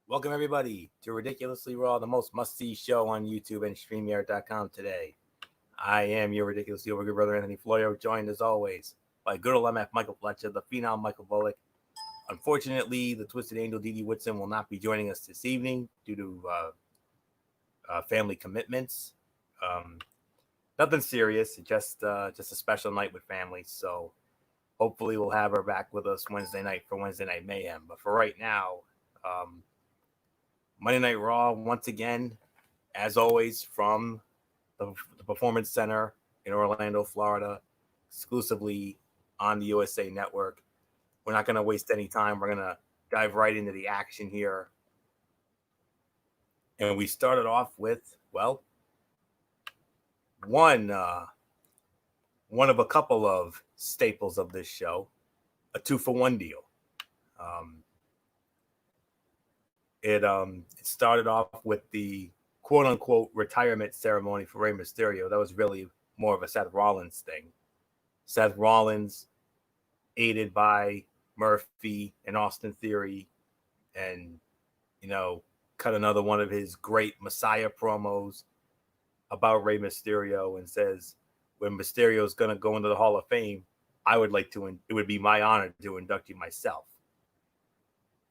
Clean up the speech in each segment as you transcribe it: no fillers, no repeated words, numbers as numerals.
Welcome everybody to Ridiculously Raw, the most must-see show on YouTube and StreamYard.com today. I am your ridiculously over good brother Anthony Florio, joined as always by good old MF Michael Fletcher, the phenom Michael Bullock. Unfortunately, the Twisted Angel Dee Dee Whitson will not be joining us this evening due to family commitments. Um, Nothing serious, just a special night with family. So hopefully we'll have her back with us Wednesday night for Wednesday Night Mayhem. But for right now, um, Monday Night Raw once again, as always, from the Performance Center in Orlando, Florida, exclusively on the USA Network. We're not going to waste any time. We're going to dive right into the action here. And we started off with, well, one of a couple of staples of this show, a 2-for-1 deal. It started off with the quote unquote retirement ceremony for Rey Mysterio. That was really more of a Seth Rollins thing. Seth Rollins, aided by Murphy and Austin Theory, and cut another one of his great Messiah promos about Rey Mysterio and says, when Mysterio is going to go into the Hall of Fame, it would be my honor to induct you myself.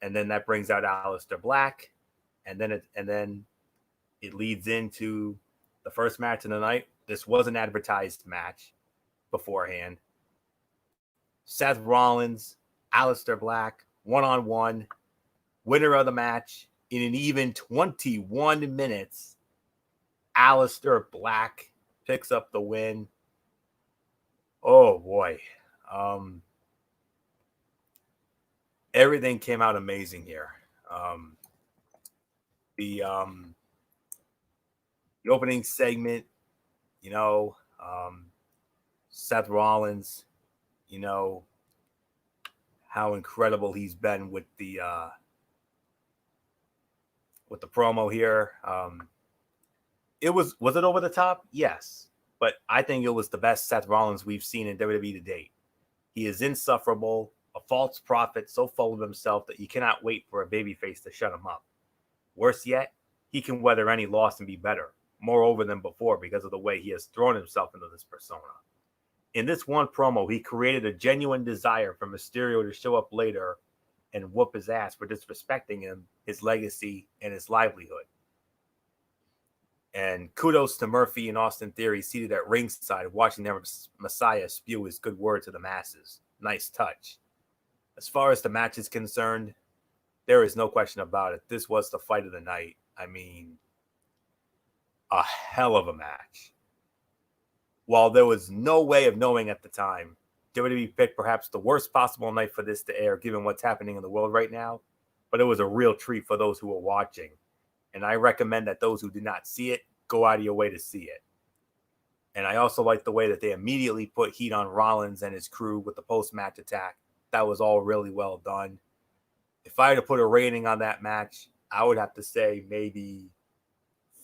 And then that brings out Aleister Black, and then it leads into the first match of the night. This was an advertised match beforehand. Seth Rollins, Aleister Black, one-on-one, winner of the match in an even 21 minutes. Aleister Black picks up the win. Oh boy. Everything came out amazing here. The opening segment, Seth Rollins, how incredible he's been with the promo here. It was it over the top? Yes, but I think it was the best Seth Rollins we've seen in WWE to date. He is insufferable, a false prophet, so full of himself that you cannot wait for a babyface to shut him up. Worse yet, he can weather any loss and be better, more over than before because of the way he has thrown himself into this persona. In this one promo, he created a genuine desire for Mysterio to show up later and whoop his ass for disrespecting him, his legacy, and his livelihood. And kudos to Murphy and Austin Theory seated at ringside watching their Messiah spew his good word to the masses. Nice touch. As far as the match is concerned, there is no question about it. This was the fight of the night. I mean, a hell of a match. While there was no way of knowing at the time, WWE picked perhaps the worst possible night for this to air, given what's happening in the world right now. But it was a real treat for those who were watching. And I recommend that those who did not see it go out of your way to see it. And I also like the way that they immediately put heat on Rollins and his crew with the post-match attack. That was all really well done. If I had to put a rating on that match, I would have to say maybe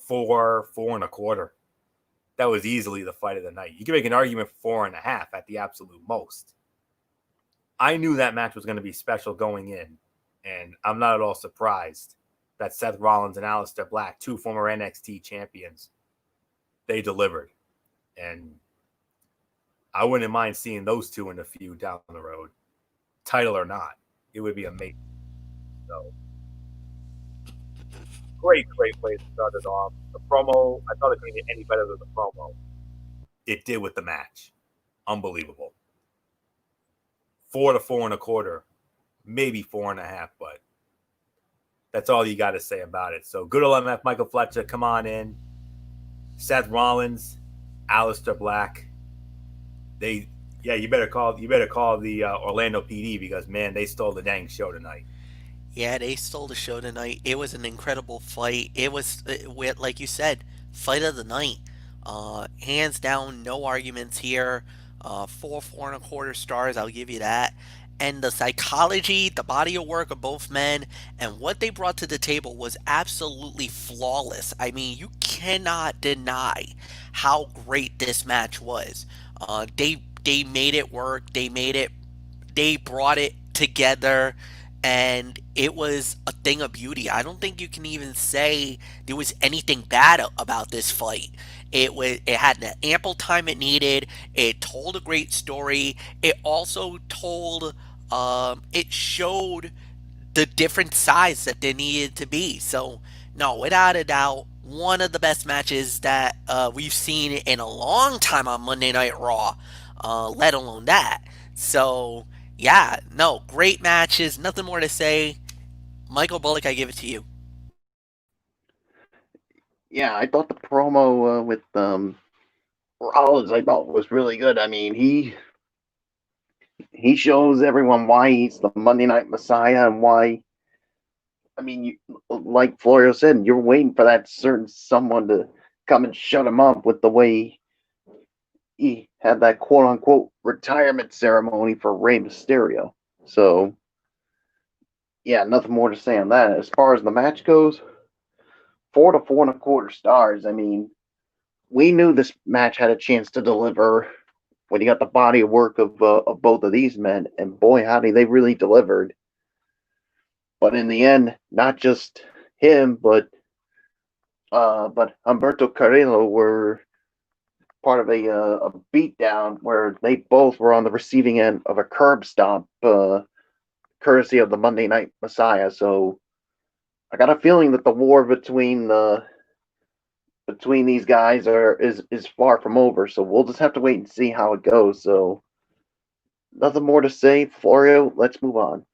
4.25. That was easily the fight of the night. You can make an argument for 4.5 at the absolute most. I knew that match was going to be special going in, and I'm not at all surprised that Seth Rollins and Aleister Black, two former NXT champions, they delivered. And I wouldn't mind seeing those two in a feud down the road, title or not. It would be amazing. So, great way to start it off. The promo, I thought it couldn't get any better than the promo. It did with the match. Unbelievable. 4 to 4.25, maybe 4.5, but that's all you got to say about it. So good old MF Michael Fletcher, come on in. Seth Rollins, Aleister Black. You better call the Orlando PD because man, they stole the dang show tonight. Yeah, they stole the show tonight. It was an incredible fight. It was, like you said, fight of the night. Hands down, no arguments here. 4.25 stars, I'll give you that. And the psychology, the body of work of both men, and what they brought to the table was absolutely flawless. I mean, you cannot deny how great this match was. They made it work. They brought it together. and it was a thing of beauty. I don't think you can even say there was anything bad about this fight. It had the ample time it needed. It told a great story. It also told it showed the different sides that they needed to be. So no, without a doubt, one of the best matches that we've seen in a long time on Monday Night Raw. Let alone that. So yeah, no, great matches. Nothing more to say. Michael Bullock, I give it to you. Yeah, I thought the promo with Rollins, I thought was really good. I mean, he shows everyone why he's the Monday Night Messiah and why. I mean, like Florio said, you're waiting for that certain someone to come and shut him up with the way he had that quote unquote retirement ceremony for Rey Mysterio. So, yeah, nothing more to say on that. As far as the match goes, 4 to 4.25 stars. I mean, we knew this match had a chance to deliver when you got the body of work of both of these men, and boy, howdy, they really delivered. But in the end, not just him, but Humberto Carrillo were part of a beatdown where they both were on the receiving end of a curb stomp, courtesy of the Monday Night Messiah. So I got a feeling that the war between these guys is far from over. So we'll just have to wait and see how it goes. So nothing more to say, Florio. Let's move on.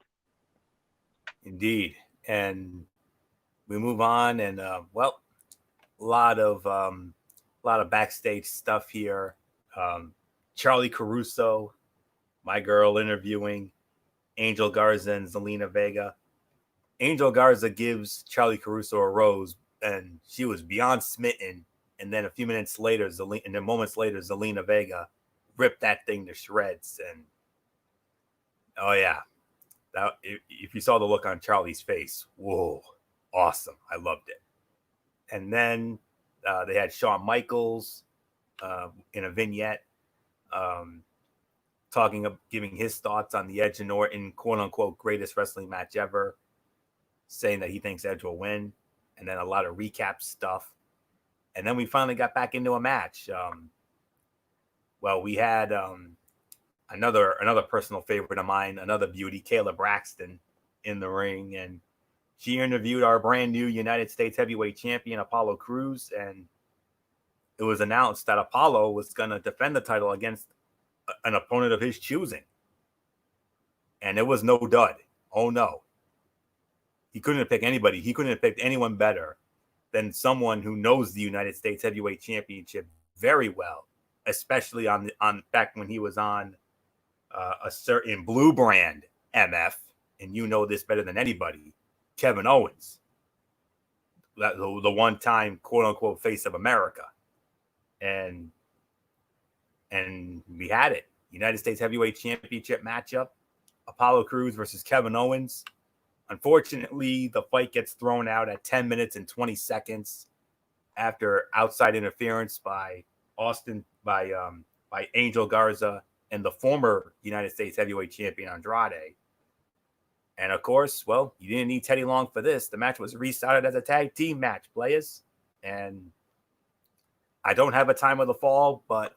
Indeed, and we move on, and well, a lot of backstage stuff here. Charlie Caruso, my girl, interviewing Angel Garza and Zelina Vega. Angel Garza gives Charlie Caruso a rose, and she was beyond smitten. And then a few minutes later, and then moments later, Zelina Vega ripped that thing to shreds. And oh yeah, if you saw the look on Charlie's face, whoa, awesome! I loved it. And then they had Shawn Michaels in a vignette giving his thoughts on the Edge and Orton quote unquote greatest wrestling match ever, saying that he thinks Edge will win, and then a lot of recap stuff. And then we finally got back into a match. Well, we had another personal favorite of mine, another beauty, Kayla Braxton, in the ring, and she interviewed our brand new United States Heavyweight Champion Apollo Crews, and it was announced that Apollo was going to defend the title against an opponent of his choosing, and it was no dud. Oh no, he couldn't have picked anybody. He couldn't have picked anyone better than someone who knows the United States Heavyweight Championship very well, especially on back when he was on a certain blue brand MF, and you know this better than anybody, Kevin Owens, the one-time quote-unquote face of America. And we had it. United States Heavyweight Championship matchup, Apollo Crews versus Kevin Owens. Unfortunately, the fight gets thrown out at 10 minutes and 20 seconds after outside interference by Angel Garza and the former United States Heavyweight Champion Andrade. And of course, well, you didn't need Teddy Long for this. The match was restarted as a tag team match, players. And I don't have a time of the fall, but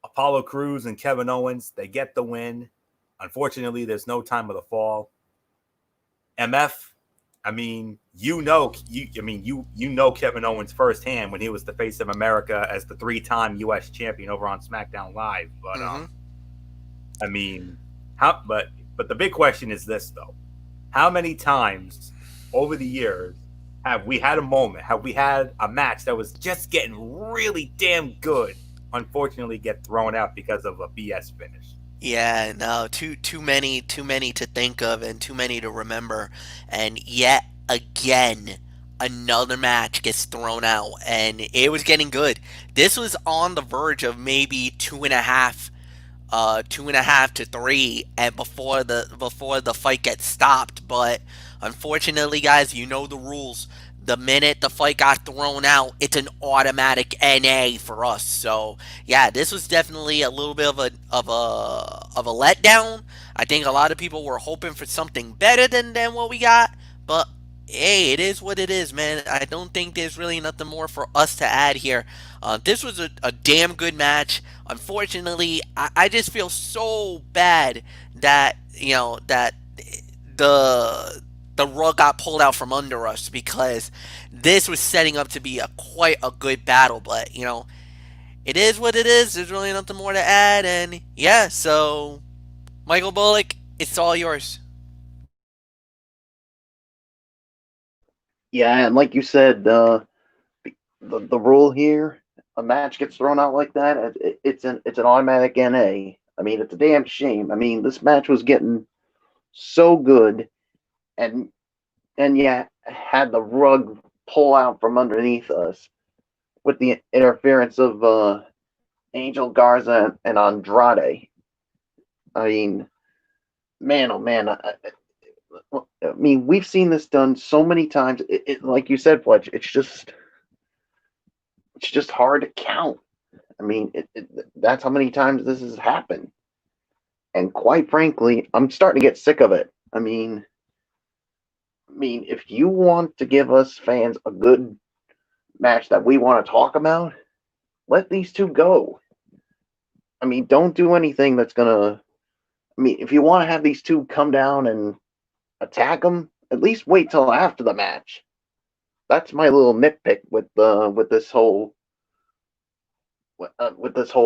Apollo Crews and Kevin Owens, they get the win. Unfortunately, there's no time of the fall. MF, I mean, you know Kevin Owens firsthand when he was the face of America as the 3-time U.S. champion over on SmackDown Live. But I mean, but the big question is this though: how many times over the years have we had a moment? Have we had a match that was just getting really damn good, unfortunately get thrown out because of a BS finish? Yeah, no, too many to think of and too many to remember. And yet again, another match gets thrown out, and it was getting good. This was on the verge of maybe 2.5 to 3, and before the fight gets stopped. But unfortunately, guys, you know the rules. the minute the fight got thrown out, it's an automatic NA for us. So yeah, this was definitely a little bit of a letdown. I think a lot of people were hoping for something better than what we got, but hey, it is what it is, man. I don't think there's really nothing more for us to add here. This was a damn good match. Unfortunately, I just feel so bad that that the rug got pulled out from under us because this was setting up to be quite a good battle. But it is what it is. There's really nothing more to add, and yeah. So, Michael Bullock, it's all yours. Yeah, and like you said, the rule here, a match gets thrown out like that, it's an automatic NA. I mean, it's a damn shame. I mean, this match was getting so good, and yeah, had the rug pull out from underneath us with the interference of Angel Garza and Andrade. I mean, man, oh man, I mean, we've seen this done so many times. Like you said, Fletch, it's just hard to count. I mean, that's how many times this has happened. And quite frankly, I'm starting to get sick of it. If you want to give us fans a good match that we want to talk about, let these two go. I mean, don't do anything that's gonna. I mean, if you want to have these two come down and attack them, at least wait till after the match. That's my little nitpick with this whole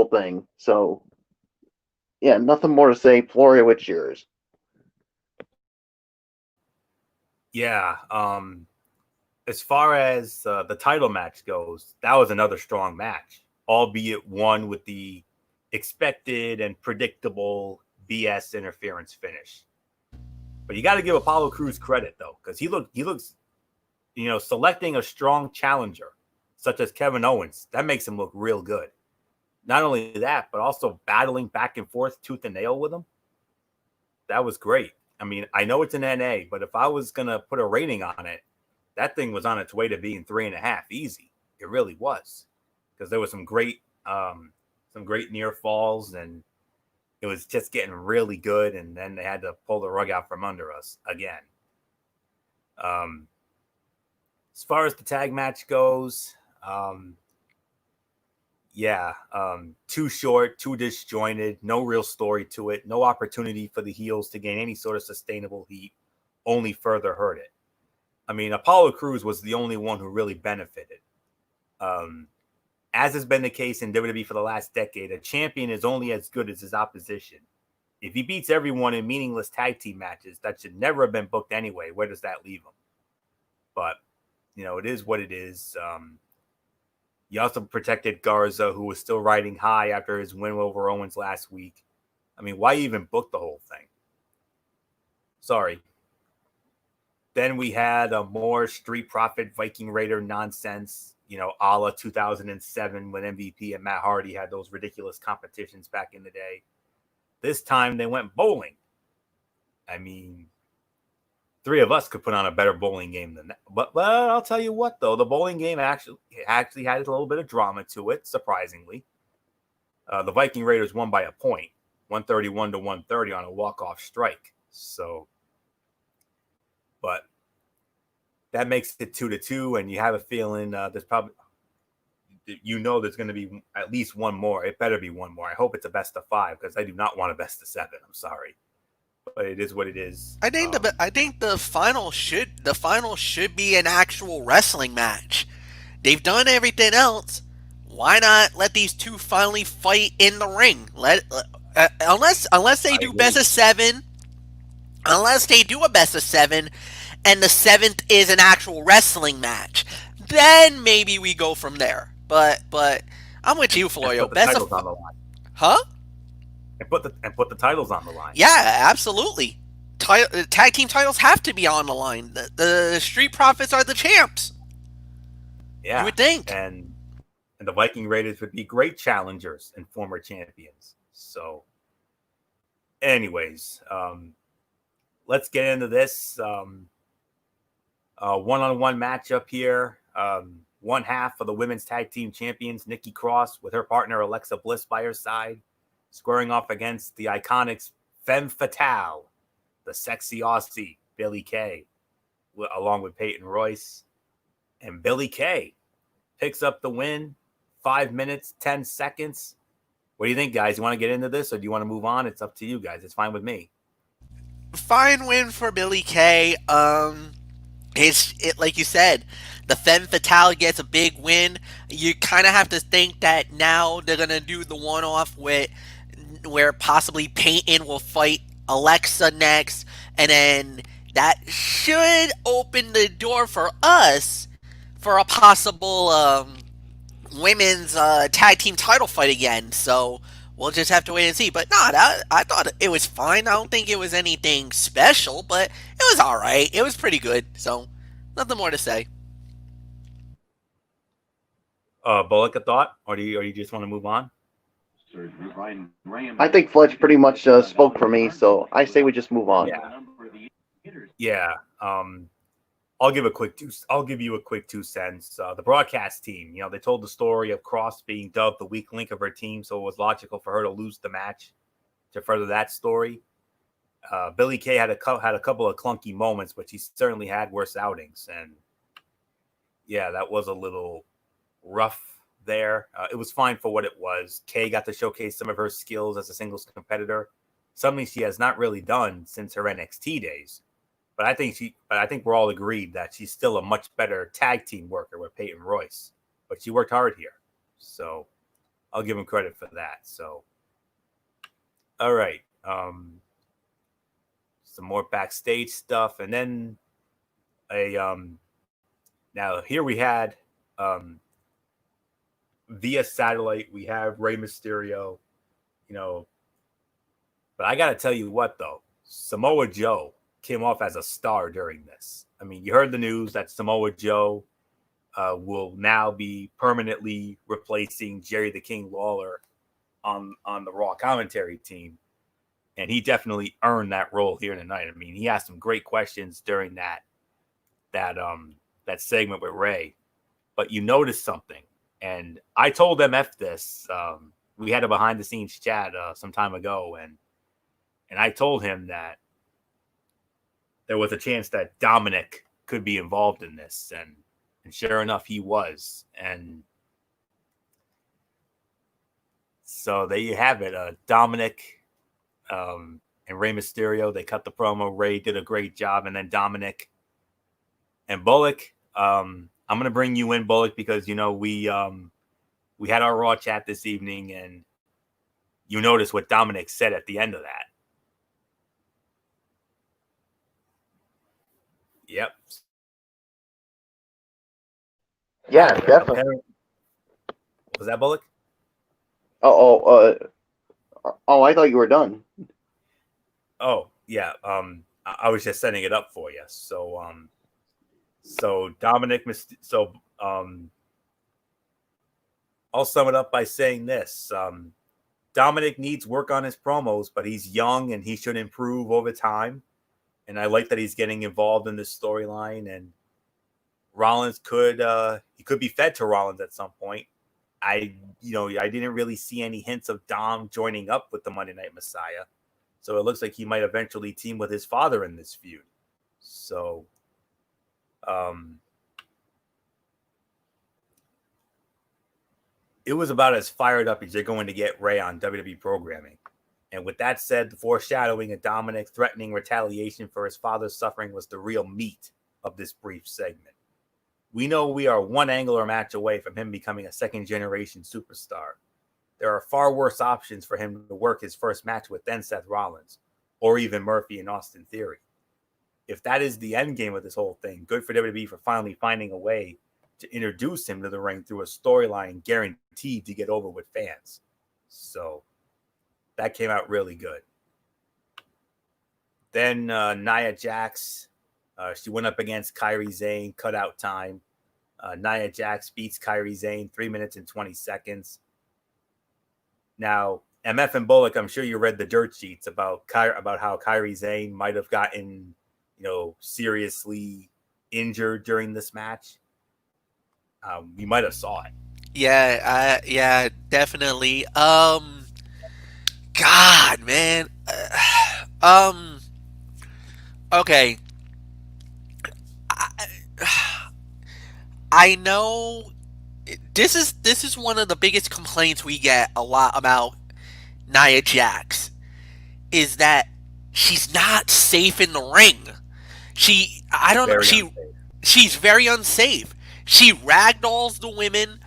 thing. So yeah, nothing more to say. Florio, it's yours. Yeah. As far as the title match goes, that was another strong match, albeit one with the expected and predictable BS interference finish. But you got to give Apollo Crews credit though, because he looks, selecting a strong challenger such as Kevin Owens, that makes him look real good. Not only that, but also battling back and forth tooth and nail with him. That was great. I mean, I know it's an NA, but if I was gonna put a rating on it, that thing was on its way to being 3.5 easy. It really was, because there was some great near falls, and it was just getting really good. And then they had to pull the rug out from under us again. As far as the tag match goes, too short, too disjointed, no real story to it, no opportunity for the heels to gain any sort of sustainable heat, only further hurt it. I mean, Apollo Crews was the only one who really benefited. As has been the case in WWE for the last decade, a champion is only as good as his opposition. If he beats everyone in meaningless tag team matches that should never have been booked anyway, where does that leave him? But, it is what it is. You also protected Garza, who was still riding high after his win over Owens last week. I mean, why even book the whole thing? Sorry. Then we had a more Street Profit Viking Raider nonsense, a la 2007 when MVP and Matt Hardy had those ridiculous competitions back in the day. This time they went bowling. I mean, three of us could put on a better bowling game than that. But I'll tell you what, though, the bowling game actually had a little bit of drama to it, surprisingly. The Viking Raiders won by a point, 131 to 130 on a walk-off strike. So, but that makes it 2-2, and you have a feeling there's probably, there's going to be at least one more. It better be one more. I hope it's a best of 5, because I do not want a best of 7. I'm sorry. But it is what it is. I think the final should be an actual wrestling match. They've done everything else. Why not let these two finally fight in the ring? Unless they do best of 7, unless they do a best of 7, and the 7th is an actual wrestling match, then maybe we go from there. But I'm with you, Florio. Best of on the line. Huh? And put the titles on the line. Yeah, absolutely. Tag team titles have to be on the line. The Street Profits are the champs. Yeah, you would think. And the Viking Raiders would be great challengers and former champions. So, anyways, let's get into this. One-on-one matchup here. One half of the women's tag team champions, Nikki Cross, with her partner Alexa Bliss by her side, squaring off against the iconic Femme Fatale, the sexy Aussie, Billie Kay, along with Peyton Royce. And Billie Kay picks up the win, 5 minutes, 10 seconds. What do you think, guys? You want to get into this or do you want to move on? It's up to you guys. It's fine with me. Fine win for Billie Kay. It's like you said, the Femme Fatale gets a big win. You kind of have to think that now they're gonna do the one-off with where possibly Peyton will fight Alexa next, and then that should open the door for us for a possible women's tag team title fight again. So we'll just have to wait and see. But no, I thought it was fine. I don't think it was anything special, but it was all right. It was pretty good. So nothing more to say. Bullock, a thought, or do you just want to move on? I think Fletch pretty much spoke for me, so I say we just move on. Yeah. I'll give you a quick 2 cents. The broadcast team, they told the story of Cross being dubbed the weak link of her team, so it was logical for her to lose the match to further that story. Billie Kay had a couple of clunky moments, but she certainly had worse outings, and yeah, that was a little rough there. It was fine for what it was. Kay got to showcase some of her skills as a singles competitor, something she has not really done since her NXT days. But I think we're all agreed that she's still a much better tag team worker with Peyton Royce. But she worked hard here, so I'll give him credit for that. So, all right, some more backstage stuff, and then now here we had via satellite we have Rey Mysterio, but I gotta tell you what though, Samoa Joe came off as a star during this. I mean, you heard the news that Samoa Joe will now be permanently replacing Jerry the King Lawler on the Raw commentary team, and he definitely earned that role here tonight. I mean, he asked some great questions during that segment with Ray, but you noticed something, and I told MF this. We had a behind the scenes chat some time ago, and I told him that there was a chance that Dominic could be involved in this, and sure enough, he was. And so there you have it. Dominic and Rey Mysterio, they cut the promo. Ray did a great job, and then Dominic and Bullock. I'm going to bring you in, Bullock, because we had our Raw chat this evening, and you noticed what Dominic said at the end of that. Yep. Yeah, definitely. Was that Bullock? I thought you were done. Oh, yeah. I was just setting it up for you. So, Dominic, I'll sum it up by saying this. Dominic needs work on his promos, but he's young and he should improve over time. And I like that he's getting involved in this storyline. And Rollins could be fed to Rollins at some point. I didn't really see any hints of Dom joining up with the Monday Night Messiah. So it looks like he might eventually team with his father in this feud. So, it was about as fired up as you're going to get Ray on WWE programming. And with that said, the foreshadowing of Dominic threatening retaliation for his father's suffering was the real meat of this brief segment. We know we are one angle or match away from him becoming a second-generation superstar. There are far worse options for him to work his first match with than Seth Rollins, or even Murphy and Austin Theory. If that is the end game of this whole thing, good for WWE for finally finding a way to introduce him to the ring through a storyline guaranteed to get over with fans. So that came out really good. Then Nia Jax, she went up against Kairi Sane, cutout time. Nia Jax beats Kairi Sane 3 minutes and 20 seconds. Now, MF and Bullock, I'm sure you read the dirt sheets about how Kairi Sane might have gotten, seriously injured during this match. We might have saw it. Yeah, definitely. God, man. Okay. I, I know this is one of the biggest complaints we get a lot about Nia Jax is that she's not safe in the ring. I don't know, Very unsafe. she's very unsafe. She ragdolls the women.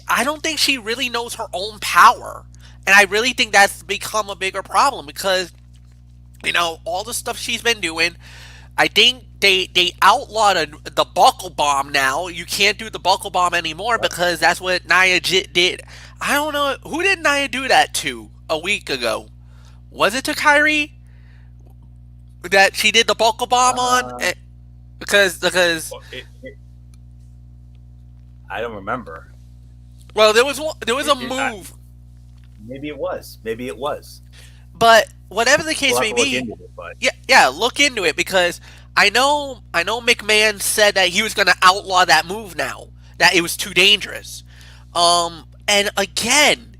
I don't think she really knows her own power. And I really think that's become a bigger problem because, all the stuff she's been doing, I think they outlawed the buckle bomb now. You can't do the buckle bomb anymore because that's what Nia did. I don't know. Who did Nia do that to a week ago? Was it to Kyrie? That she did the buckle bomb on? Because I don't remember. well, there was a move. Maybe it was. But whatever the case We'll may have to look be, into it, but yeah, look into it because I know McMahon said that he was going to outlaw that move now, that it was too dangerous. And again,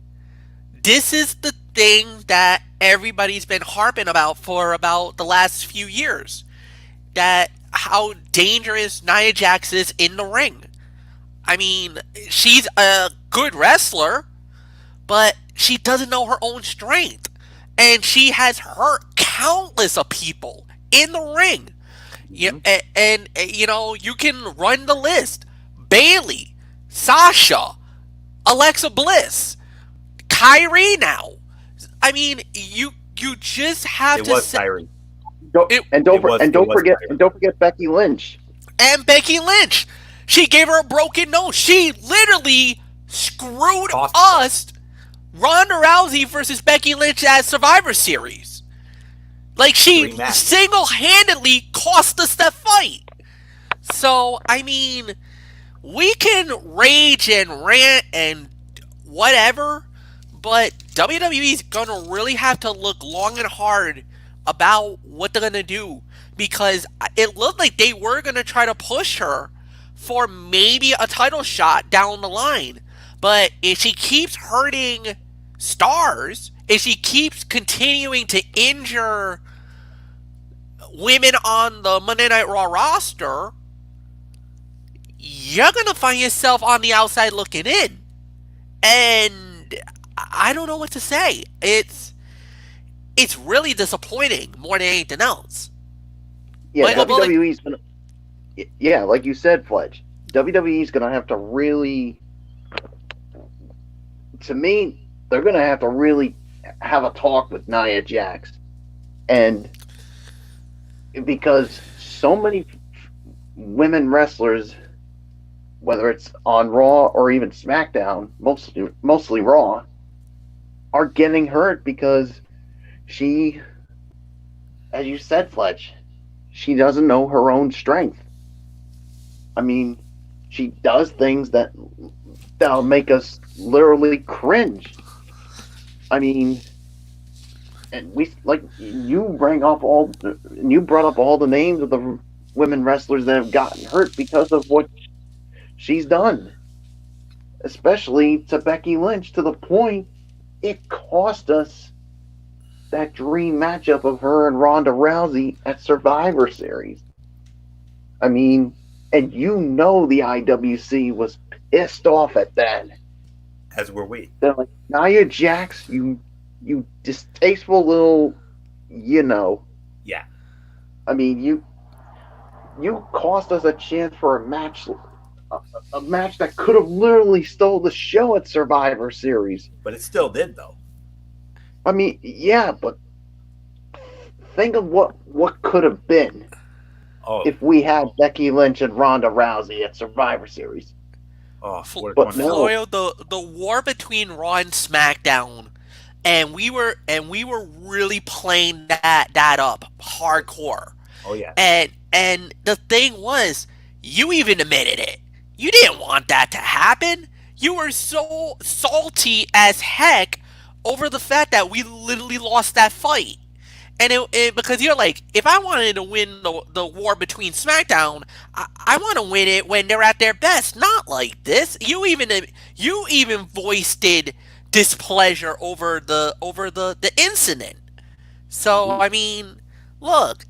this is the thing that everybody's been harping about for about the last few years, that how dangerous Nia Jax is in the ring. I mean, she's a good wrestler, but she doesn't know her own strength. And she has hurt countless of people in the ring. And you can run the list. Bayley, Sasha, Alexa Bliss, Kyrie now. I mean, you just have it to was say, Kyrie. Don't forget Becky Lynch. and Becky Lynch. She gave her a broken nose. She literally screwed us. Ronda Rousey versus Becky Lynch at Survivor Series. Like, she single-handedly cost us that fight. So, I mean, we can rage and rant and whatever, but WWE's gonna really have to look long and hard about what they're gonna do, because it looked like they were gonna try to push her for maybe a title shot down the line. But if she keeps hurting stars, if she keeps continuing to injure women on the Monday Night Raw roster, you're going to find yourself on the outside looking in. And I don't know what to say. It's really disappointing more than anything else. Yeah, WWE's gonna. Yeah, like you said, Fletch. WWE's gonna have to really. To me, they're gonna have to really have a talk with Nia Jax, and because so many women wrestlers, whether it's on Raw or even SmackDown, mostly Raw, are getting hurt because she, as you said, Fletch, she doesn't know her own strength. I mean, she does things that'll make us literally cringe. I mean, and you brought up all the names of the women wrestlers that have gotten hurt because of what she's done, especially to Becky Lynch, to the point it cost us that dream matchup of her and Ronda Rousey at Survivor Series. I mean, and the IWC was pissed off at that. As were we. They're like, Nia Jax, you distasteful little, Yeah. I mean, you cost us a chance for a match that could have literally stole the show at Survivor Series. But it still did, though. I mean, yeah, but think of what could have been if we had Becky Lynch and Ronda Rousey at Survivor Series. But Florio, the war between Raw and SmackDown, and we were really playing that up hardcore. Oh yeah. And the thing was, you even admitted it. You didn't want that to happen. You were so salty as heck over the fact that we literally lost that fight. And because you're like, if I wanted to win the war between SmackDown, I want to win it when they're at their best, not like this. You even voiced displeasure over the incident. So Mhm. I mean, look,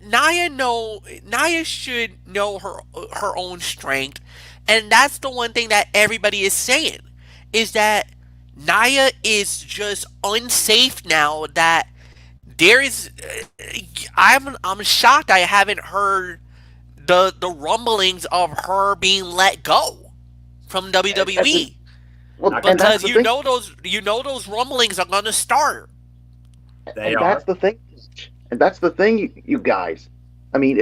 Nia should know her own strength, and that's the one thing that everybody is saying is that Nia is just unsafe now. That there is, I'm shocked I haven't heard the rumblings of her being let go from And WWE well, Not and gonna that's because the happen. thing. you know those rumblings are gonna start. They And that's are. the thing. And that's the thing, you guys. I mean,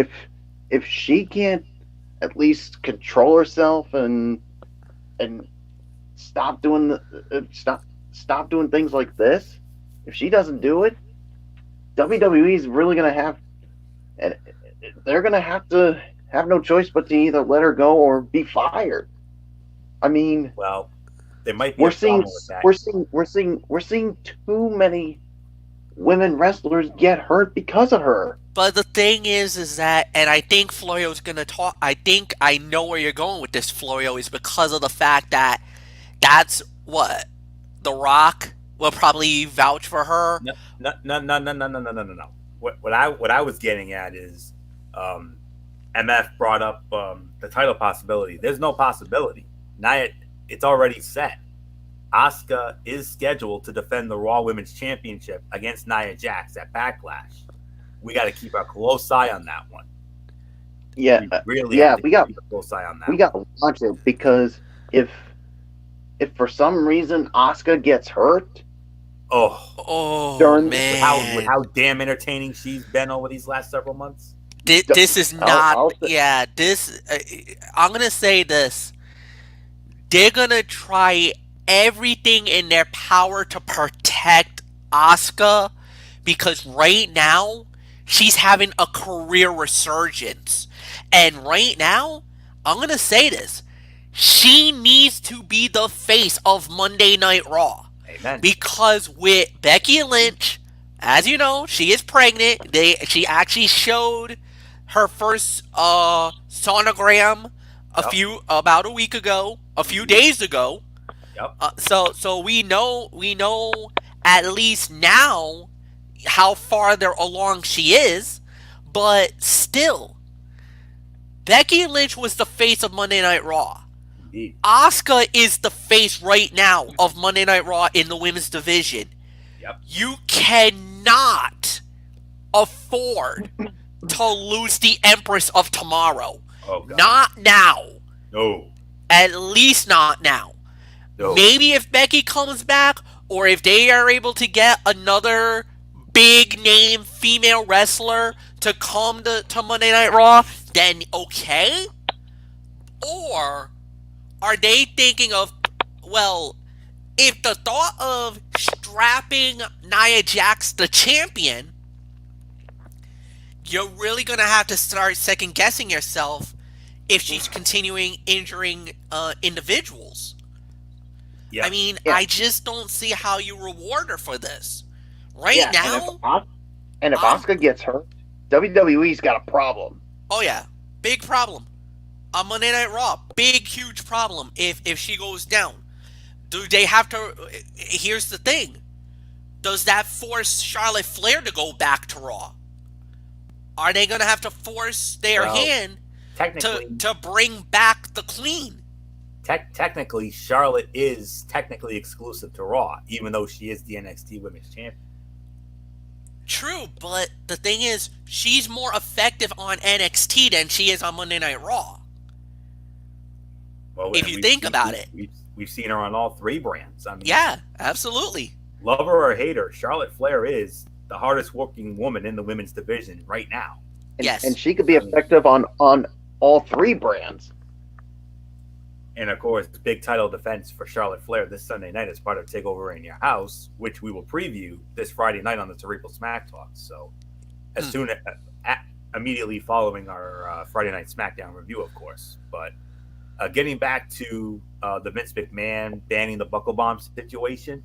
if she can't at least control herself and stop doing stop doing things like this, if she doesn't do it, WWE is really gonna have, and they're gonna have to have no choice but to either let her go or be fired. I mean, Well, there might be we're a seeing problem with that. we're seeing too many women wrestlers get hurt because of her. But the thing is that, and I think Florio's gonna talk. I think I know where you're going with this, Florio, is because of the fact that that's what The Rock will probably vouch for her. No, no, no, no, no, no, no, no, no, no, no. What I was getting at is, um, MF brought up the title possibility. There's no possibility. Nia, it's already set. Asuka is scheduled to defend the Raw Women's Championship against Nia Jax at Backlash. We got to keep a close eye on that one. Yeah, We really yeah, have to keep a close eye on that. we got to watch it because if for some reason Asuka gets hurt, Oh, Oh Darn- with man, how damn entertaining she's been over these last several months. this is not. I'll Yeah, this. I'm gonna say this. They're gonna try everything in their power to protect Asuka because right now she's having a career resurgence. And right now, I'm going to say this. She needs to be the face of Monday Night Raw Amen. because with Becky Lynch, as you know, she is pregnant. She actually showed her first sonogram about a week ago, a few days ago. Yep. So we know at least now how far they're along she is, but still, Becky Lynch was the face of Monday Night Raw. Indeed. Asuka is the face right now of Monday Night Raw in the women's division. Yep. You cannot afford to lose the Empress of Tomorrow. Oh God. Not now. No. At least not now. No. Maybe if Becky comes back, or if they are able to get another big name female wrestler to come to Monday Night Raw, then okay? Or are they thinking of, well, if the thought of strapping Nia Jax the champion, you're really going to have to start second guessing yourself if she's continuing injuring individuals. Yeah. I mean, Yeah. I just don't see how you reward her for this. Right yeah, now, and if Asuka gets hurt, WWE's got a problem. oh yeah, big problem. On Monday Night Raw, big, huge problem if she goes down. Do they have to... Here's the thing. Does that force Charlotte Flair to go back to Raw? Are they going to have to force their hand Technically, to bring back the Queen? technically, Charlotte is technically exclusive to Raw, even though she is the NXT Women's Champion. True, but the thing is, she's more effective on NXT than she is on Monday Night Raw. Well, If you think about it. We've seen her on all three brands. I mean, Yeah, absolutely. love her or hate her, Charlotte Flair is the hardest working woman in the women's division right now. And, Yes. and she could be effective on all three brands. And of course, big title defense for Charlotte Flair this Sunday night as part of Takeover in Your House, which we will preview this Friday night on the Cerebral Smack Talk. So, as soon immediately following our Friday night SmackDown review, of course. But getting back to the Vince McMahon banning the buckle bomb situation,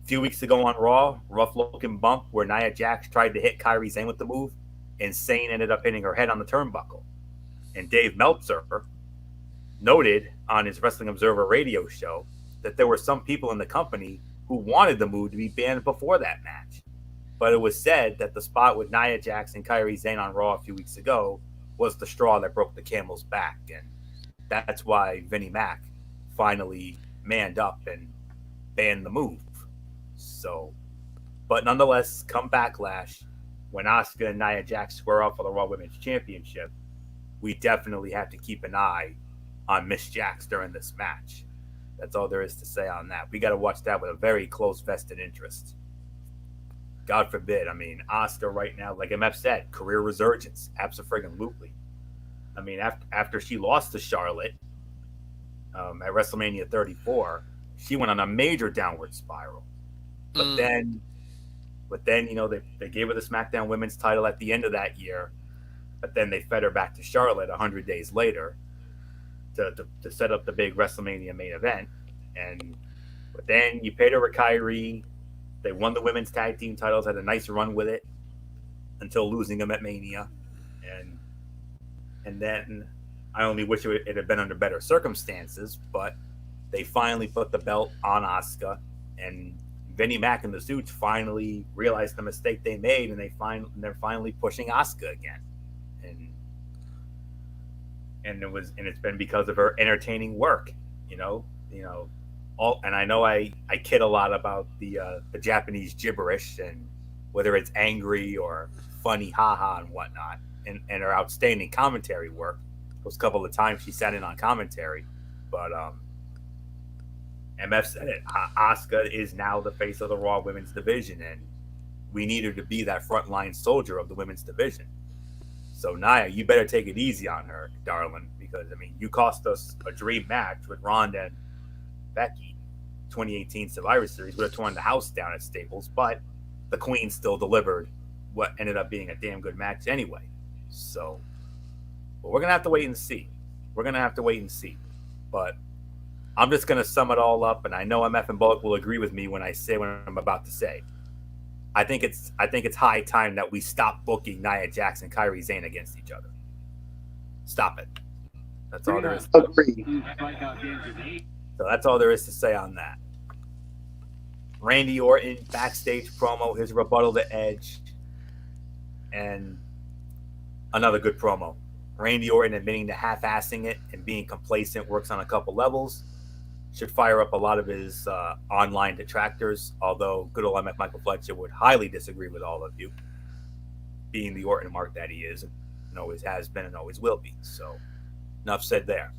A few weeks ago on Raw, rough looking bump where Nia Jax tried to hit Kairi Sane with the move, and Sane ended up hitting her head on the turnbuckle. And Dave Meltzer noted on his Wrestling Observer radio show that there were some people in the company who wanted the move to be banned before that match. But it was said that the spot with Nia Jax and Kairi Sane on Raw a few weeks ago was the straw that broke the camel's back. And that's why Vinnie Mac finally manned up and banned the move. So, but nonetheless, come Backlash, when Asuka and Nia Jax square off for the Raw Women's Championship, we definitely have to keep an eye on Miss Jax during this match. That's all there is to say on that. We got to watch that with a very close vested interest. God forbid. I mean, Asuka right now, like MF said, career resurgence. Absolutely. I mean, after she lost to Charlotte at WrestleMania 34, she went on a major downward spiral. But then, you know, they gave her the SmackDown Women's title at the end of that year. But then they fed her back to Charlotte 100 days later to set up the big WrestleMania main event. But then you paid her with Kyrie. They won the women's tag team titles, had a nice run with it until losing them at Mania. And then I only wish it had been under better circumstances, but they finally put the belt on Asuka, and Vinnie Mac and the Suits finally realized the mistake they made, and they're finally pushing Asuka again. And it's been because of her entertaining work, you know. And I know I kid a lot about the Japanese gibberish and whether it's angry or funny, haha, and whatnot, and her outstanding commentary work. Those couple of times she sat in on commentary, but MF said it. Asuka is now the face of the Raw Women's Division, and we need her to be that frontline soldier of the women's division. So Nia, you better take it easy on her, darling, because I mean, you cost us a dream match with Ronda and Becky. 2018 Survivor Series would have torn the house down at Staples, but the Queen still delivered what ended up being a damn good match anyway. So, but we're gonna have to wait and see. But I'm just gonna sum it all up, and I know MF and Bullock will agree with me when I say what I'm about to say. I think it's high time that we stop booking Nia Jax and Kairi Sane against each other. Stop it. That's all there is. Agreed. So that's all there is to say on that. Randy Orton backstage promo, his rebuttal to Edge, and another good promo. Randy Orton admitting to half-assing it and being complacent works on a couple levels. Should fire up a lot of his online detractors, although good old MF Michael Fletcher would highly disagree with all of you, being the Orton mark that he is and always has been and always will be. So enough said there.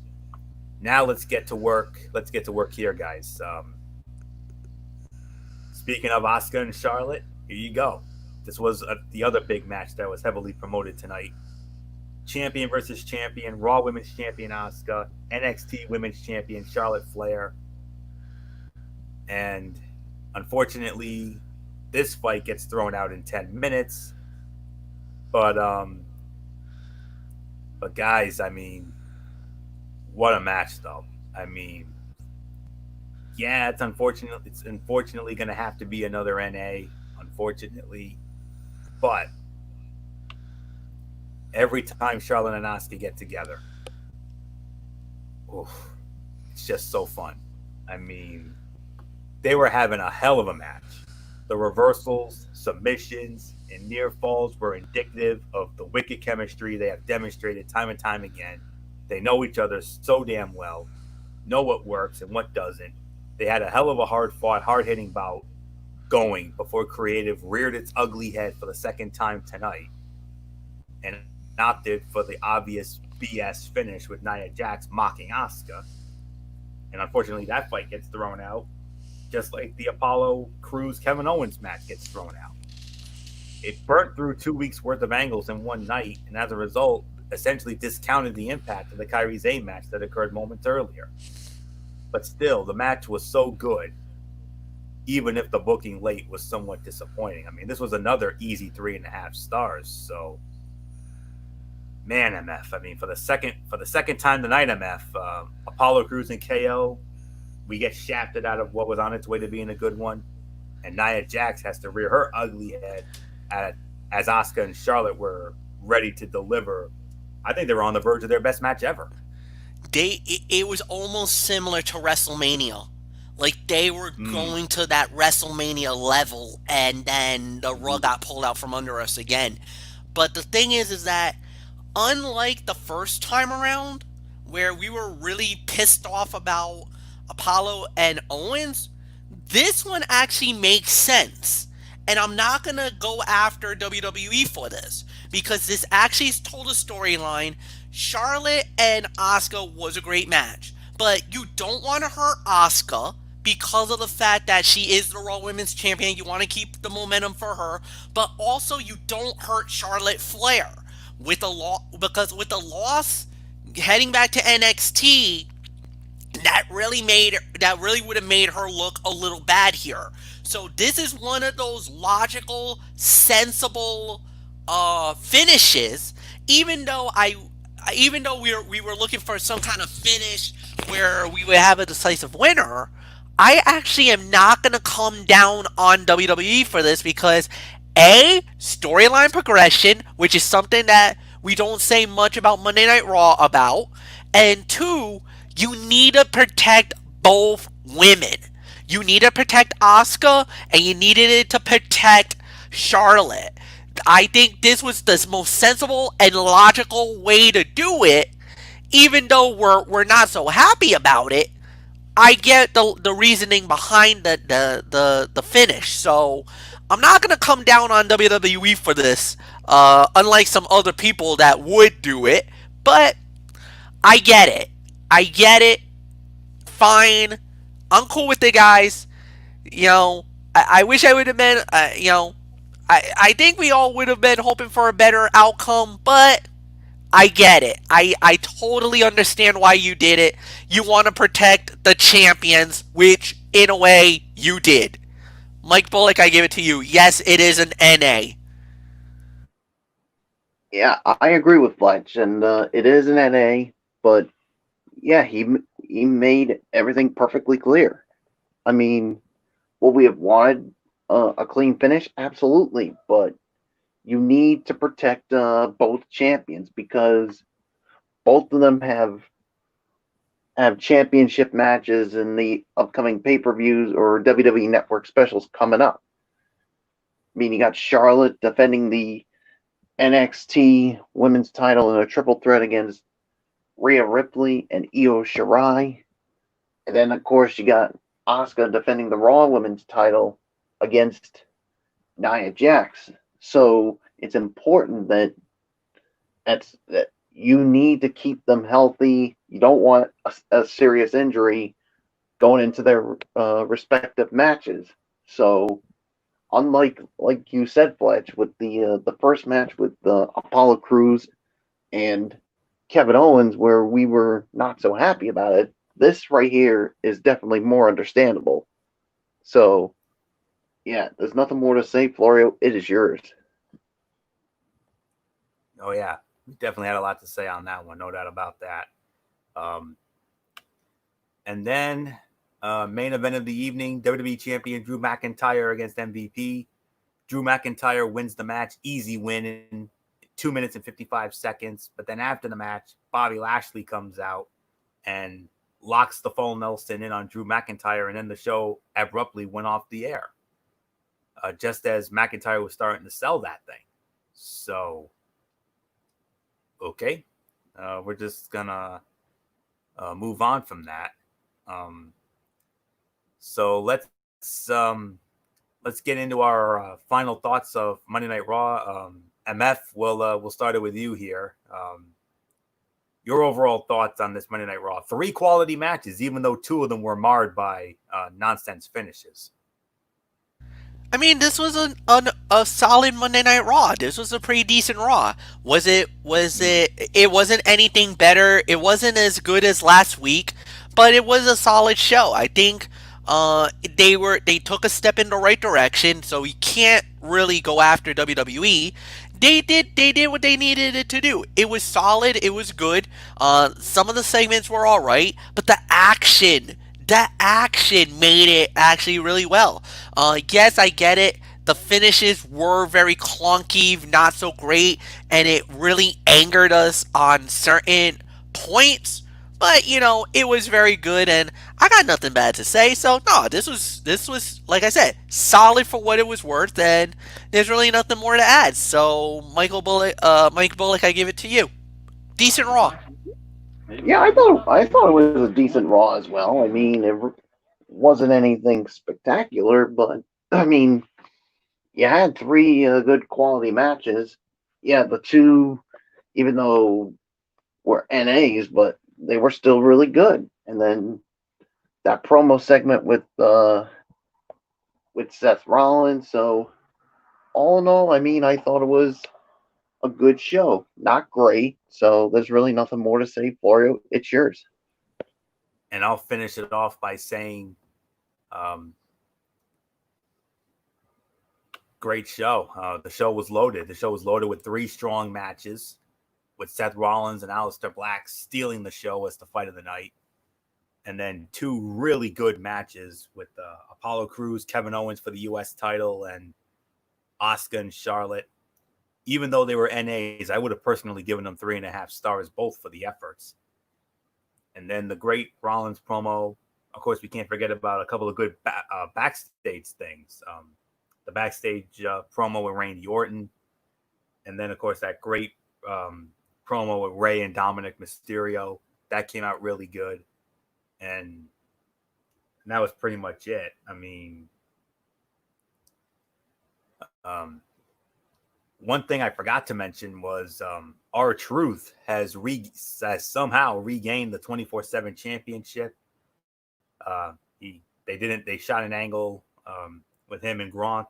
Now let's get to work. Let's get to work here, guys. Speaking of Asuka and Charlotte, here you go. This was the other big match that was heavily promoted tonight. Champion versus champion, Raw Women's Champion Asuka, NXT Women's Champion Charlotte Flair. And unfortunately, this fight gets thrown out in 10 minutes. But guys, I mean, what a match, though. I mean, yeah, it's unfortunately going to have to be another NA, unfortunately. But every time Charlotte and Asuka get together, it's just so fun. I mean, they were having a hell of a match. The reversals, submissions, and near falls were indicative of the wicked chemistry they have demonstrated time and time again. They know each other so damn well, know what works and what doesn't. They had a hell of a hard-fought, hard-hitting bout going before Creative reared its ugly head for the second time tonight and opted for the obvious BS finish with Nia Jax mocking Asuka. And unfortunately, that fight gets thrown out, just like the Apollo Crews Kevin Owens match gets thrown out. It burnt through 2 weeks worth of angles in one night, and as a result, essentially discounted the impact of the Kairi Sane match that occurred moments earlier. But still, the match was so good, even if the booking late was somewhat disappointing. I mean, this was another easy 3.5 stars. So, man, MF. I mean, for the second time tonight, MF, Apollo Crews and KO, we get shafted out of what was on its way to being a good one. and Nia Jax has to rear her ugly head as Asuka and Charlotte were ready to deliver. I think they were on the verge of their best match ever. It was almost similar to WrestleMania. Like they were going to that WrestleMania level, and then the rug got pulled out from under us again. But the thing is that unlike the first time around, where we were really pissed off about Apollo and Owens, this one actually makes sense. And I'm not going to go after WWE for this, because this actually told a storyline. Charlotte and Asuka was a great match, but you don't want to hurt Asuka because of the fact that she is the Raw Women's Champion. You want to keep the momentum for her, but also you don't hurt Charlotte Flair with because with the loss heading back to NXT, that really would have made her look a little bad here. So this is one of those logical, sensible finishes. Even though we were looking for some kind of finish where we would have a decisive winner, I actually am not going to come down on WWE for this because A, storyline progression, which is something that we don't say much about Monday Night Raw about, and 2, you need to protect both women. You need to protect Asuka, and you needed to protect Charlotte. I think this was the most sensible and logical way to do it, even though we're not so happy about it. I get the reasoning behind the finish, so I'm not gonna come down on WWE for this, unlike some other people that would do it. But I get it. Fine. I'm cool with it, guys. I wish I would have been. I think we all would have been hoping for a better outcome, but I get it. I totally understand why you did it. You want to protect the champions, which, in a way, you did. Mike Bullock, I give it to you. Yes, it is an NA. Yeah, I agree with Fletch, and it is an NA, but yeah, he made everything perfectly clear. I mean, would we have wanted a clean finish? Absolutely, but you need to protect both champions because both of them have championship matches in the upcoming pay-per-views or WWE Network specials coming up. I mean, you got Charlotte defending the NXT Women's title in a triple threat against Rhea Ripley and Io Shirai. And then, of course, you got Asuka defending the Raw Women's title against Nia Jax. So it's important that you need to keep them healthy. You don't want a serious injury going into their respective matches. So, unlike, like you said, Fletch, with the first match with Apollo Crews and Kevin Owens, where we were not so happy about it, this right here is definitely more understandable. So, yeah, there's nothing more to say, Florio. It is yours. Oh, yeah. We definitely had a lot to say on that one. No doubt about that. And then main event of the evening, WWE Champion Drew McIntyre against MVP. Drew McIntyre wins the match. Easy win in 2 minutes and 55 seconds. But then after the match, Bobby Lashley comes out and locks the full Nelson in on Drew McIntyre. And then the show abruptly went off the air. Just as McIntyre was starting to sell that thing. So, okay. We're just going to move on from that. So let's get into our final thoughts of Monday Night Raw. MF, we'll start it with you here. Your overall thoughts on this Monday Night Raw? 3 quality matches, even though 2 of them were marred by nonsense finishes. I mean, this was a solid Monday Night Raw. This was a pretty decent Raw. It wasn't anything better. It wasn't as good as last week, but it was a solid show. I think they took a step in the right direction, so we can't really go after WWE. They did what they needed it to do. It was solid. It was good. Some of the segments were all right, but the action that action made it actually really well. Yes, I get it. The finishes were very clunky, not so great, and it really angered us on certain points. But it was very good, and I got nothing bad to say. So no, this was like I said, solid for what it was worth, and there's really nothing more to add. So Mike Bullock, I give it to you. Decent Raw. Yeah, I thought it was a decent Raw as well. I mean, wasn't anything spectacular, but I mean, you had three good quality matches. Yeah, the two, even though were NAs, but they were still really good. And then that promo segment with Seth Rollins. So all in all, I mean, I thought it was a good show. Not great. So there's really nothing more to say. Florio, it's yours. And I'll finish it off by saying, great show. The show was loaded. The show was loaded with 3 strong matches, with Seth Rollins and Aleister Black stealing the show as the fight of the night. And then 2 really good matches with Apollo Crews, Kevin Owens for the U.S. title, and Asuka and Charlotte. Even though they were NAs, I would have personally given them 3.5 stars, both for the efforts. And then the great Rollins promo. Of course, we can't forget about a couple of good backstage things. The backstage promo with Randy Orton. And then, of course, that great promo with Rey and Dominic Mysterio. That came out really good. And that was pretty much it. I mean, one thing I forgot to mention was R-Truth has somehow regained the 24/7 championship. They shot an angle with him and Gronk.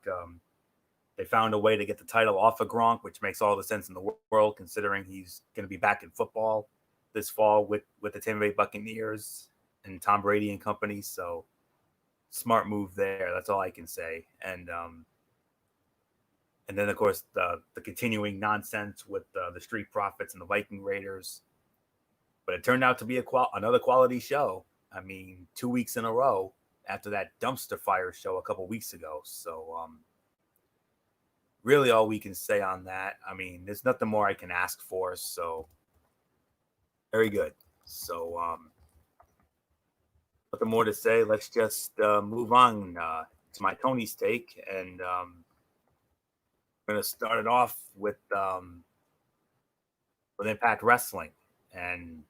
They found a way to get the title off of Gronk, which makes all the sense in the world, considering he's going to be back in football this fall with the Tampa Bay Buccaneers and Tom Brady and company. So smart move there. That's all I can say. And then, of course, the continuing nonsense with the Street Profits and the Viking Raiders. But it turned out to be another quality show. I mean, 2 weeks in a row after that dumpster fire show a couple weeks ago. So really all we can say on that. I mean, there's nothing more I can ask for. So very good. So nothing more to say. Let's just move on to my Tony's take. And I'm going to start it off with Impact Wrestling. And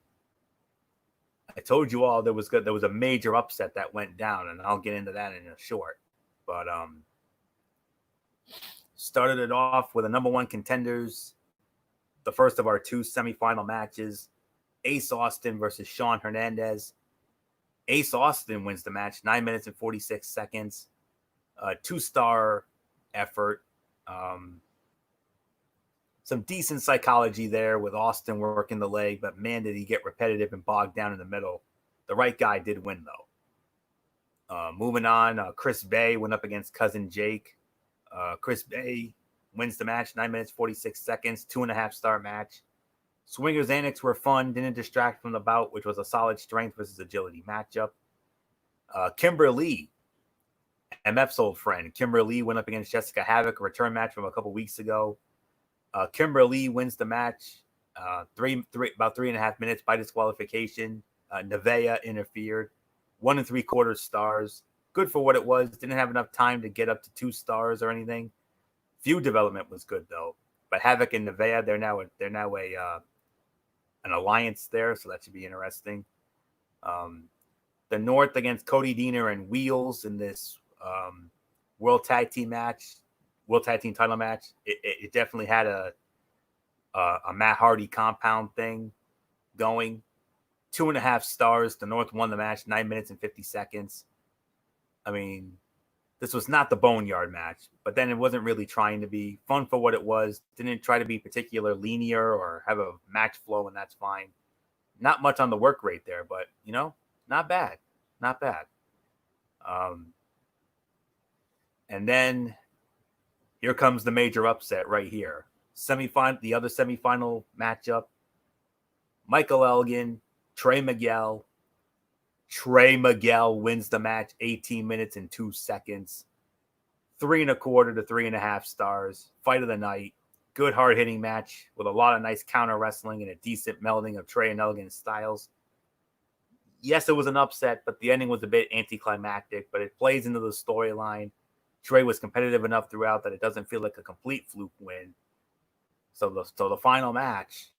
I told you all there was a major upset that went down, and I'll get into that in a short. But started it off with the number 1 contenders, the first of our 2 semifinal matches, Ace Austin versus Sean Hernandez. Ace Austin wins the match, 9 minutes and 46 seconds. 2-star effort. Some decent psychology there with Austin working the leg, but man, did he get repetitive and bogged down in the middle. The right guy did win, though. Moving on, Chris Bay went up against Cousin Jake. Chris Bay wins the match, 9 minutes, 46 seconds, 2.5-star match. Swingers antics were fun, didn't distract from the bout, which was a solid strength versus agility matchup. Kimber Lee, MF's old friend. Kimber Lee went up against Jessica Havoc, a return match from a couple weeks ago. Kimber Lee wins the match, about 3.5 minutes by disqualification. Nevaeh interfered, 1 3/4 stars. Good for what it was. Didn't have enough time to get up to 2 stars or anything. Feud development was good though. But Havoc and Nevaeh, they're now an alliance there, so that should be interesting. The North against Cody Deaner and Wheels in this World Tag Team title match. It definitely had a Matt Hardy compound thing going. 2.5 stars. The North won the match, 9 minutes and 50 seconds. I mean, this was not the Boneyard match, but then it wasn't really trying to be. Fun for what it was. Didn't try to be particular linear or have a match flow, and that's fine. Not much on the work rate there, but, not bad. Not bad. And then here comes the major upset right here. The other semifinal matchup. Michael Elgin, Trey Miguel. Trey Miguel wins the match 18 minutes and 2 seconds. 3.25 to 3.5 stars. Fight of the night. Good hard-hitting match with a lot of nice counter wrestling and a decent melding of Trey and Elgin's styles. Yes, it was an upset, but the ending was a bit anticlimactic, but it plays into the storyline. Trey was competitive enough throughout that it doesn't feel like a complete fluke win. So the final match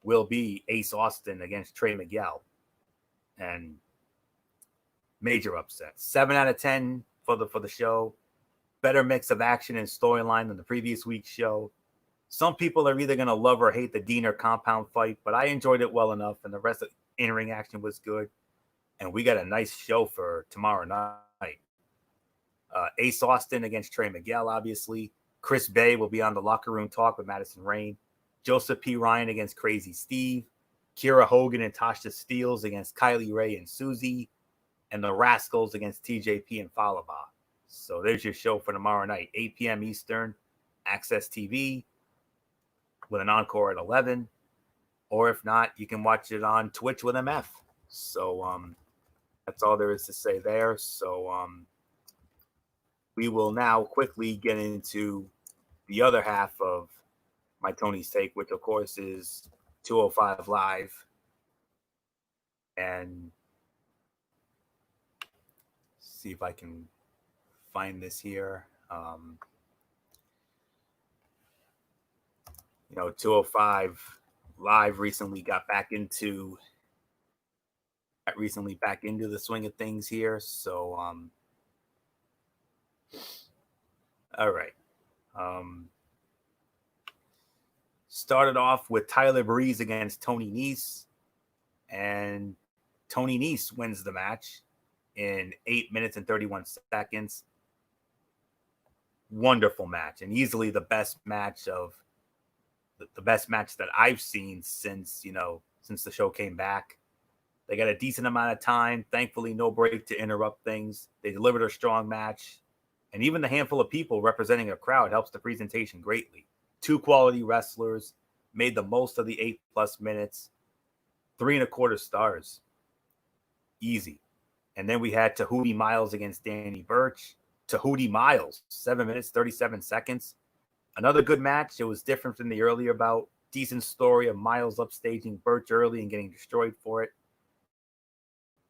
will be Ace Austin against Trey Miguel. And major upset. 7 out of 10 for the show. Better mix of action and storyline than the previous week's show. Some people are either going to love or hate the Diener compound fight, but I enjoyed it well enough, and the rest of the in-ring action was good. And we got a nice show for tomorrow night. Ace Austin against Trey Miguel, obviously. Chris Bay will be on the Locker Room Talk with Madison Rayne. Joseph P. Ryan against Crazy Steve. Kiera Hogan and Tasha Steelz against Kylie Ray and Susie. And the Rascals against TJP and Falaba. So there's your show for tomorrow night, 8 p.m. Eastern, Access TV, with an encore at 11. Or if not, you can watch it on Twitch with MF. So that's all there is to say there. So we will now quickly get into the other half of my Tony's Take, which of course is 205 Live. And see if I can find this here. 205 Live recently back into the swing of things here. So all right. Started off with Tyler Breeze against Tony Nese, and Tony Nese wins the match in 8 minutes and 31 seconds. Wonderful match, and easily the best match that I've seen since the show came back. They got a decent amount of time. Thankfully, no break to interrupt things. They delivered a strong match, and even the handful of people representing a crowd helps the presentation greatly. 2 quality wrestlers made the most of the 8+ minutes. 3.25 stars. Easy. And then we had Tahuti Miles against Danny Burch. Tahuti Miles, 7 minutes, 37 seconds. Another good match. It was different from the earlier bout. Decent story of Miles upstaging Burch early and getting destroyed for it.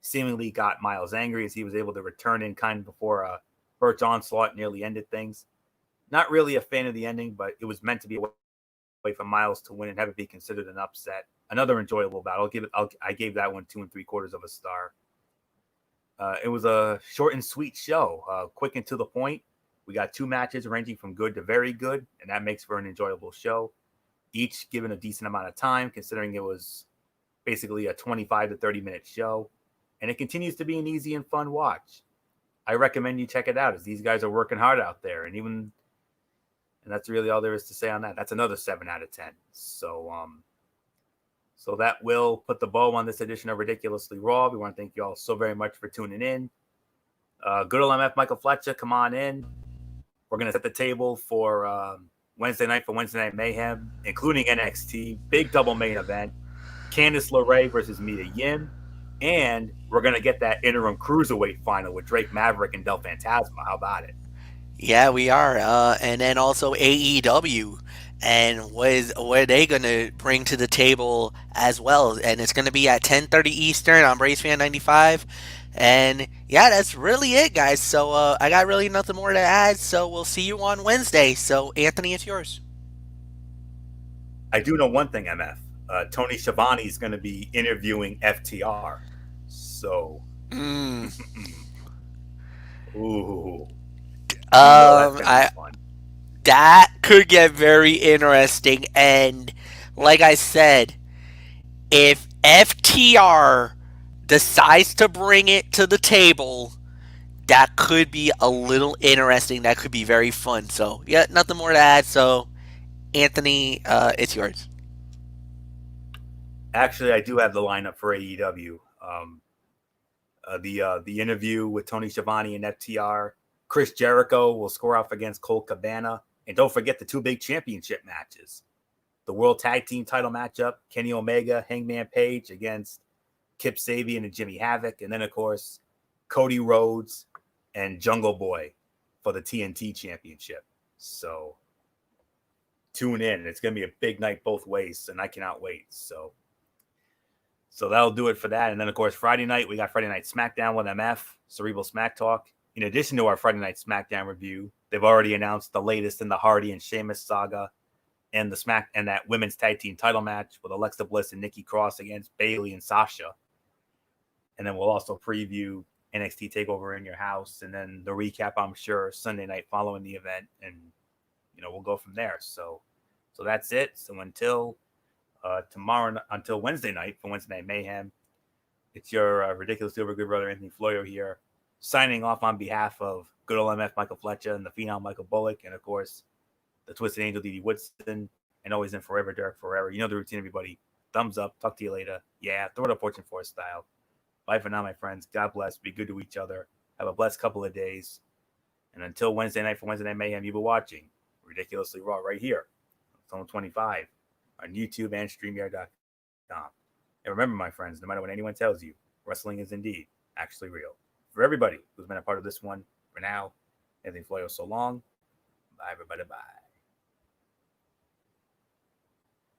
Seemingly got Miles angry as he was able to return in kind of before a Burch onslaught nearly ended things. Not really a fan of the ending, but it was meant to be a way for Miles to win and have it be considered an upset. Another enjoyable battle. I gave that one 2 3/4 of a star. It was a short and sweet show, quick and to the point. We got 2 matches ranging from good to very good, and that makes for an enjoyable show. Each given a decent amount of time, considering it was basically a 25 to 30-minute show. And it continues to be an easy and fun watch. I recommend you check it out, as these guys are working hard out there. And that's really all there is to say on that. That's another 7 out of 10. So that will put the bow on this edition of Ridiculously Raw. We want to thank you all so very much for tuning in. Good old MF Michael Fletcher, come on in. We're going to set the table for Wednesday night Mayhem, including NXT. Big double main event. Candice LeRae versus Mia Yim. And we're going to get that interim cruiserweight final with Drake Maverick and Del Fantasma. How about it? Yeah, we are. And then also AEW. And what are they going to bring to the table as well? And it's going to be at 10:30 Eastern on BraceFan 95. And yeah, that's really it, guys. So I got really nothing more to add. So we'll see you on Wednesday. So Anthony, it's yours. I do know one thing, MF. Tony Schiavone is going to be interviewing FTR. So, ooh. That could get very interesting. And like I said, if FTR decides to bring it to the table, that could be a little interesting. That could be very fun. So, yeah, nothing more to add. So, Anthony, it's yours. Actually, I do have the lineup for AEW. The interview with Tony Schiavone and FTR. Chris Jericho will square off against Colt Cabana. And don't forget the 2 big championship matches. The World Tag Team title matchup, Kenny Omega, Hangman Page against Kip Sabian and Jimmy Havoc, and then of course Cody Rhodes and Jungle Boy for the TNT Championship. So tune in. It's going to be a big night both ways, and I cannot wait. So that'll do it for that. And then, of course, Friday night, we got Friday Night SmackDown with MF, Cerebral Smack Talk. In addition to our Friday Night SmackDown review, they've already announced the latest in the Hardy and Sheamus saga and that women's tag team title match with Alexa Bliss and Nikki Cross against Bayley and Sasha. And then we'll also preview NXT TakeOver in Your House, and then the recap, I'm sure, Sunday night following the event, and we'll go from there. So that's it. So until Wednesday night for Wednesday Night Mayhem, it's your ridiculously over good brother Anthony Florio here, signing off on behalf of good old MF Michael Fletcher and the Phenom Michael Bullock, and of course the Twisted Angel D.D. Woodson, and always in forever Derek Forever. You know the routine, everybody. Thumbs up. Talk to you later. Yeah, throw it up Fortune Force style. Bye for now, my friends. God bless. Be good to each other. Have a blessed couple of days. And until Wednesday night for Wednesday Night Mayhem, you've been watching Ridiculously Raw right here on Zone 25 on YouTube and StreamYard.com. And remember, my friends, no matter what anyone tells you, wrestling is indeed actually real. For everybody who's been a part of this one, for now, Anthony Florio, so long. Bye, everybody. Bye.